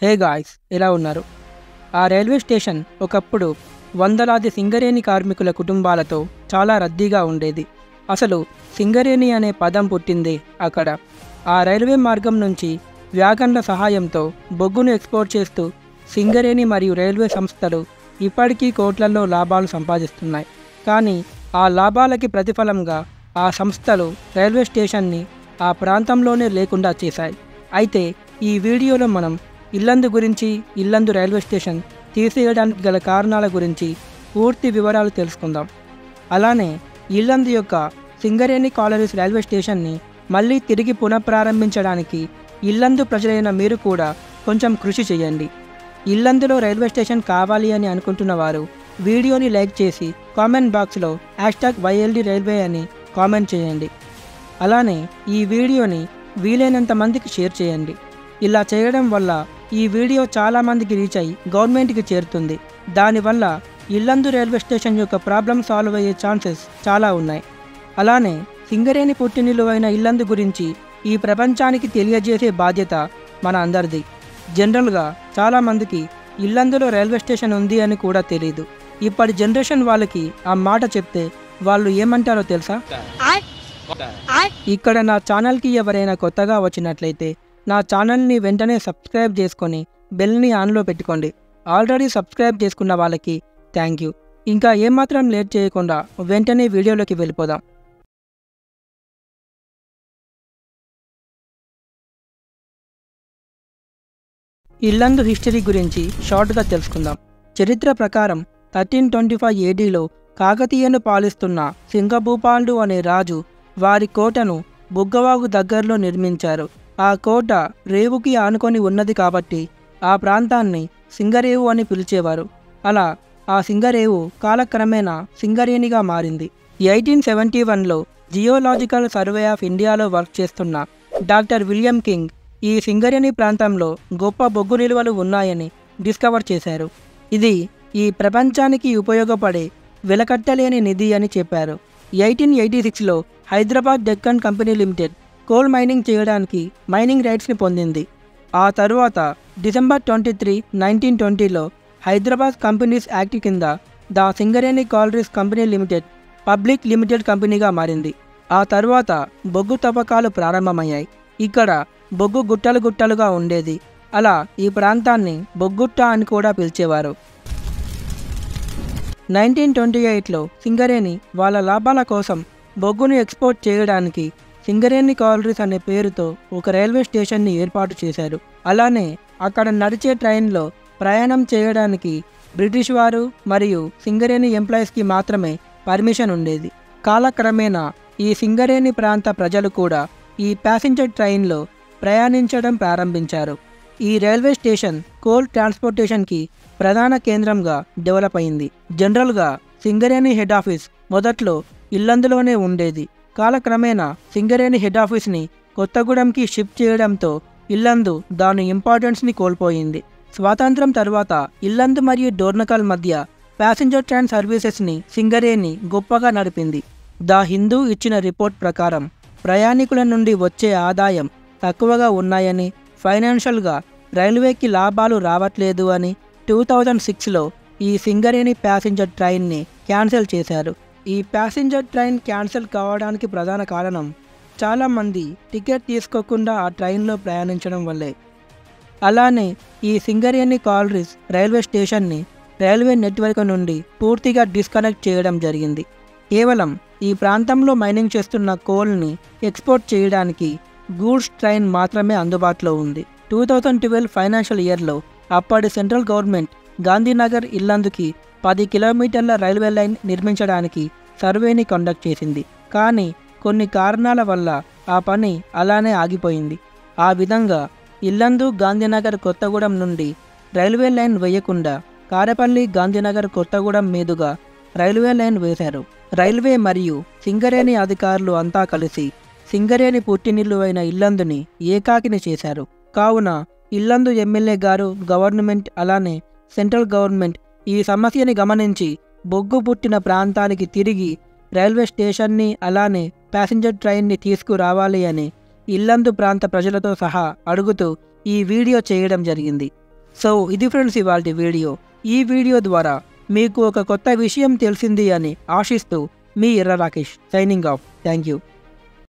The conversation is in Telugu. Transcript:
హే గాయ్స్, ఎలా ఉన్నారు? ఆ రైల్వే స్టేషన్ ఒకప్పుడు వందలాది సింగరేణి కార్మికుల కుటుంబాలతో చాలా రద్దీగా ఉండేది. అసలు సింగరేణి అనే పదం పుట్టిందే అక్కడ. ఆ రైల్వే మార్గం నుంచి వ్యాగన్ల సహాయంతో బొగ్గును ఎక్స్పోర్ట్ చేస్తూ సింగరేణి మరియు రైల్వే సంస్థలు ఇప్పటికీ కోట్లలో లాభాలు సంపాదిస్తున్నాయి. కానీ ఆ లాభాలకి ప్రతిఫలంగా ఆ సంస్థలు రైల్వే స్టేషన్ని ఆ ప్రాంతంలోనే లేకుండా చేశాయి. అయితే ఈ వీడియోలో మనం ఇల్లందు గురించి, ఇల్లందు రైల్వే స్టేషన్ తీసేయడానికి గల కారణాల గురించి పూర్తి వివరాలు తెలుసుకుందాం. అలానే ఇల్లందు యొక్క సింగరేణి కాలరీస్ రైల్వే స్టేషన్ని మళ్ళీ తిరిగి పునఃప్రారంభించడానికి ఇల్లందు ప్రజలైన మీరు కూడా కొంచెం కృషి చేయండి. ఇల్లందులో రైల్వే స్టేషన్ కావాలి అని అనుకుంటున్న వారు వీడియోని లైక్ చేసి కామెంట్ బాక్స్లో #YLD రైల్వే అని కామెంట్ చేయండి. అలానే ఈ వీడియోని వీలైనంత మందికి షేర్ చేయండి. ఇలా చేయడం వల్ల ఈ వీడియో చాలామందికి రీచ్ అయ్యి గవర్నమెంట్కి చేరుతుంది. దానివల్ల ఇల్లందు రైల్వే స్టేషన్ యొక్క ప్రాబ్లం సాల్వ్ అయ్యే ఛాన్సెస్ చాలా ఉన్నాయి. అలానే సింగరేణి పుట్టినిల్లు అయిన ఇల్లందు గురించి ఈ ప్రపంచానికి తెలియజేసే బాధ్యత మన అందరిది. జనరల్గా చాలామందికి ఇల్లందులో రైల్వే స్టేషన్ ఉంది అని కూడా తెలియదు. ఇప్పటి జనరేషన్ వాళ్ళకి ఆ మాట చెప్తే వాళ్ళు ఏమంటారో తెలుసా? ఇక్కడ నా ఛానల్కి ఎవరైనా కొత్తగా వచ్చినట్లయితే నా ఛానల్ని వెంటనే సబ్స్క్రైబ్ చేసుకొని బెల్ని ఆన్లో పెట్టుకోండి. ఆల్రెడీ సబ్స్క్రైబ్ చేసుకున్న వాళ్ళకి థ్యాంక్ యూ. ఇంకా ఏమాత్రం లేట్ చేయకుండా వెంటనే వీడియోలోకి వెళ్ళిపోదాం. ఇల్లందు హిస్టరీ గురించి షార్ట్గా తెలుసుకుందాం. చరిత్ర ప్రకారం 1325 ADలో కాకతీయను పాలిస్తున్న సింగభూపాలుడు అనే రాజు వారి కోటను బుగ్గవాగు దగ్గరలో నిర్మించారు. ఆ కోట రేవుకి ఆనుకొని ఉన్నది కాబట్టి ఆ ప్రాంతాన్ని సింగరేవు అని పిలిచేవారు. అలా ఆ సింగరేవు కాలక్రమేణా సింగరేణిగా మారింది. 1871లో జియోలాజికల్ సర్వే ఆఫ్ ఇండియాలో వర్క్ చేస్తున్న డాక్టర్ విలియం కింగ్ ఈ సింగరేణి ప్రాంతంలో గొప్ప బొగ్గు నిల్వలు ఉన్నాయని డిస్కవర్ చేశారు. ఇది ఈ ప్రపంచానికి ఉపయోగపడే వెలకట్టలేని నిధి అని చెప్పారు. 1886లో Hyderabad Deccan company limited coal mining చేయడానికి మైనింగ్ రైట్స్ని పొందింది. ఆ తరువాత డిసెంబర్ 23, 1920లో హైదరాబాద్ కంపెనీస్ యాక్ట్ కింద the Singareni collieries company limited public limited కంపెనీగా మారింది. ఆ తరువాత బొగ్గు తవ్వకాలు ప్రారంభమయ్యాయి. ఇక్కడ బొగ్గు గుట్టలు గుట్టలుగా ఉండేది. అలా ఈ ప్రాంతాన్ని బొగ్గుట్ట అని కూడా పిలిచేవారు. 1928లో సింగరేణి వాళ్ళ లాభాల కోసం బొగ్గును ఎక్స్పోర్ట్ చేయడానికి సింగరేణి కాలరీస్ అనే పేరుతో ఒక రైల్వే స్టేషన్ని ఏర్పాటు చేశారు. అలానే అక్కడ నడిచే ట్రైన్లో ప్రయాణం చేయడానికి బ్రిటిష్ వారు మరియు సింగరేణి ఎంప్లాయీస్కి మాత్రమే పర్మిషన్ ఉండేది. కాలక్రమేణా ఈ సింగరేణి ప్రాంత ప్రజలు కూడా ఈ ప్యాసింజర్ ట్రైన్లో ప్రయాణించడం ప్రారంభించారు. ఈ రైల్వే స్టేషన్ కోల్ ట్రాన్స్పోర్టేషన్కి ప్రధాన కేంద్రంగా డెవలప్ అయింది. జనరల్గా సింగరేణి హెడ్ ఆఫీస్ మొదట్లో ఇల్లందులోనే ఉండేది. కాలక్రమేణా సింగరేణి హెడ్ ఆఫీస్ని కొత్తగూడెంకి షిఫ్ట్ చేయడంతో ఇల్లందు దాని ఇంపార్టెన్స్ని కోల్పోయింది. స్వాతంత్రం తర్వాత ఇల్లందు మరియు డోర్నకల్ మధ్య ప్యాసింజర్ ట్రైన్ సర్వీసెస్ని సింగరేణి గొప్పగా నడిపింది. ద హిందూ ఇచ్చిన రిపోర్ట్ ప్రకారం ప్రయాణికుల నుండి వచ్చే ఆదాయం తక్కువగా ఉన్నాయని, ఫైనాన్షియల్గా రైల్వేకి లాభాలు రావట్లేదు అని 2006లో ఈ సింగరేణి ప్యాసింజర్ ట్రైన్ని క్యాన్సిల్ చేశారు. ఈ ప్యాసింజర్ ట్రైన్ క్యాన్సిల్ కావడానికి ప్రధాన కారణం చాలామంది టికెట్ తీసుకోకుండా ఆ ట్రైన్లో ప్రయాణించడం వల్లే. అలానే ఈ సింగరేణి కాలరీస్ రైల్వే స్టేషన్ని రైల్వే నెట్వర్క్ నుండి పూర్తిగా డిస్కనెక్ట్ చేయడం జరిగింది. కేవలం ఈ ప్రాంతంలో మైనింగ్ చేస్తున్న కోల్ని ఎక్స్పోర్ట్ చేయడానికి గూడ్స్ ట్రైన్ మాత్రమే అందుబాటులో ఉంది. 2012 ఫైనాన్షియల్ ఇయర్లో అప్పటి సెంట్రల్ గవర్నమెంట్ గాంధీనగర్ ఇల్లందుకి 10 కిలోమీటర్ల రైల్వే లైన్ నిర్మించడానికి సర్వేని కండక్ట్ చేసింది. కానీ కొన్ని కారణాల వల్ల ఆ పని అలానే ఆగిపోయింది. ఆ విధంగా ఇల్లందు గాంధీనగర్ కొత్తగూడెం నుండి రైల్వే లైన్ వేయకుండా కారేపల్లి గాంధీనగర్ కొత్తగూడెం మీదుగా రైల్వే లైన్ వేశారు. రైల్వే మరియు సింగరేణి అధికారులు అంతా కలిసి సింగరేణి పుట్టినిల్లు అయిన ఇల్లందుని ఏకాకిని చేశారు. కావున ఇల్లందు ఎమ్మెల్యే గారు, గవర్నమెంట్ అలానే సెంట్రల్ గవర్నమెంట్ ఈ సమస్యని గమనించి బొగ్గు పుట్టిన ప్రాంతానికి తిరిగి రైల్వే స్టేషన్ని అలానే ప్యాసింజర్ ట్రైన్ని తీసుకురావాలి అని ఇల్లందు ప్రాంత ప్రజలతో సహా అడుగుతూ ఈ వీడియో చేయడం జరిగింది. సో ఇది ఫ్రెండ్స్ ఇవాల్టి వీడియో. ఈ వీడియో ద్వారా మీకు ఒక కొత్త విషయం తెలిసింది అని ఆశిస్తూ మీ ఎర్ర Rakesh signing off. Thank you.